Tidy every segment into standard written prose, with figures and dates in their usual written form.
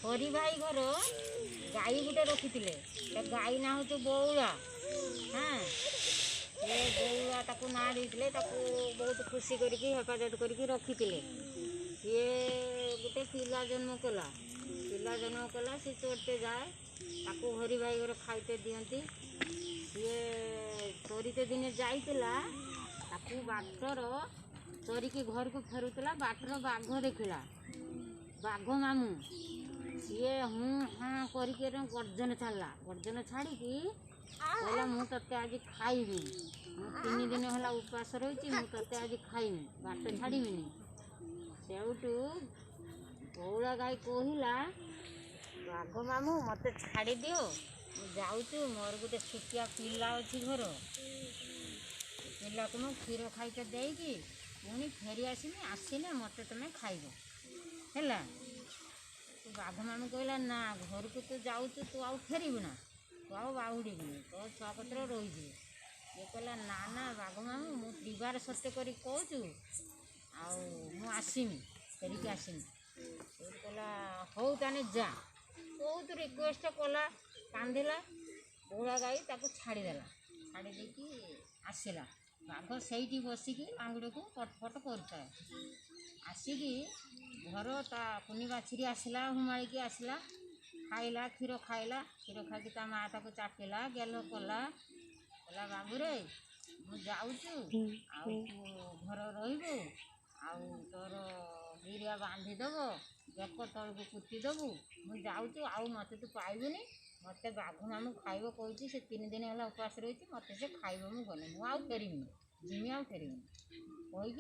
हरि भाई घर गाई गुटे रखी गाई ना हूँ बौला। हाँ ये बौला ताकू ना देते बहुत खुशी करके हेफाजत करके रखी ये गोटे पिला जन्म कला से चोरते जाए ताकू हरि भाई घर खाइते दियंती ये चोरीते दिने जाइला ताकू बाटर चोरिकी घर को फेरुला बाटर बाघ देखला बाघ मामू सी हूँ हाँ करके गर्जन छाड़ी कहला मु ते आज खाइबी 3 दिन है उपास रही मुझे आज खाइबी बाट छाड़बी सेठू बौला गाई कहला बाघ मामू मत छाड़ी दियो जाऊँ मोर गोटे छुटिया पिला अच्छी घर पिला को मुझे क्षीर खाइके देगी पुणी फेरी आसमी आसने मत तुम खाइब है। बाघ मामू कहला ना घर को तो जाऊ तू आउ फेरबू ना तू आउ बाहुड़बी तो छुआ पत्र रही ये कहला ना ना बाघ मामू मु दिबार सत्य कर कहूँ आसमी फेरिक आसमी कहला हौ ताने जा बहुत रिक्वेस्ट कला कांदिला बौला गाई ताको छाड़देला छाड़ी देकी आसला बाघ से बसिकी आंगुड़ को पटपट करता आसिकी घर ता कुनी बाछी आसला हुमाड़ी आसला खाइला क्षीर खाई ता माँ ताको चाटिला गेल कला कहला बाबू रे मु जाऊँ घर रही तोर गिरिया बांधीदेव जक तल को कुटिदेबू मुझे आउ मत तू पाइबुनि मत बाघ मामू खाइब कही से 3 दिन है उपास रही मत से खाइब मु गले मु आउ फेरबी जिमी आउ फेरबी कही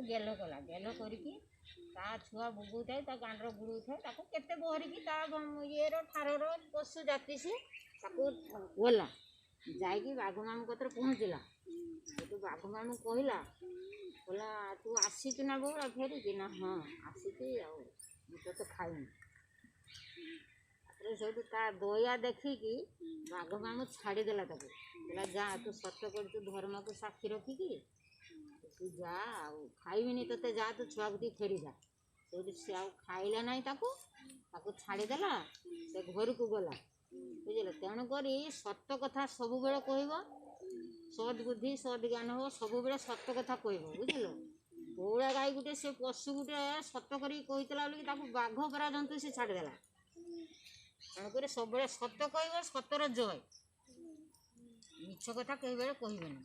गेल कला गेल करके छुआ बुगू थाए गांडर गुड़ू थाए केते बहरिकी ये ठार पशु जाति सी गला जाकि बाघ मामू कतर पहुँचला तो बाघ मामू कहला बोला तू आसीचु ना बौला फेरिकी ना हाँ आसीची तो खाइनी सब दया देखिकी बाघ मामू छाड़देला कहला जा तू सत्य कर तू धर्म को साक्षी रखिकी तू जा खाइबिनी ते जा तू छुआ को फेरी जा से आउ खाइला ना छाड़देला से घर को गला बुझल तेणुक सत्य कथा सब बेले कह सद बुद्धि सद ज्ञान हो सब बेले सत्य कथा कह बुझल बौला गाई गुटे से पशु गुटे सत्य कर बाघ परा जंतु से छाड़देला तेणुक सब सत्य कह सतर जय मिछ कथा कई बेले कहबनी।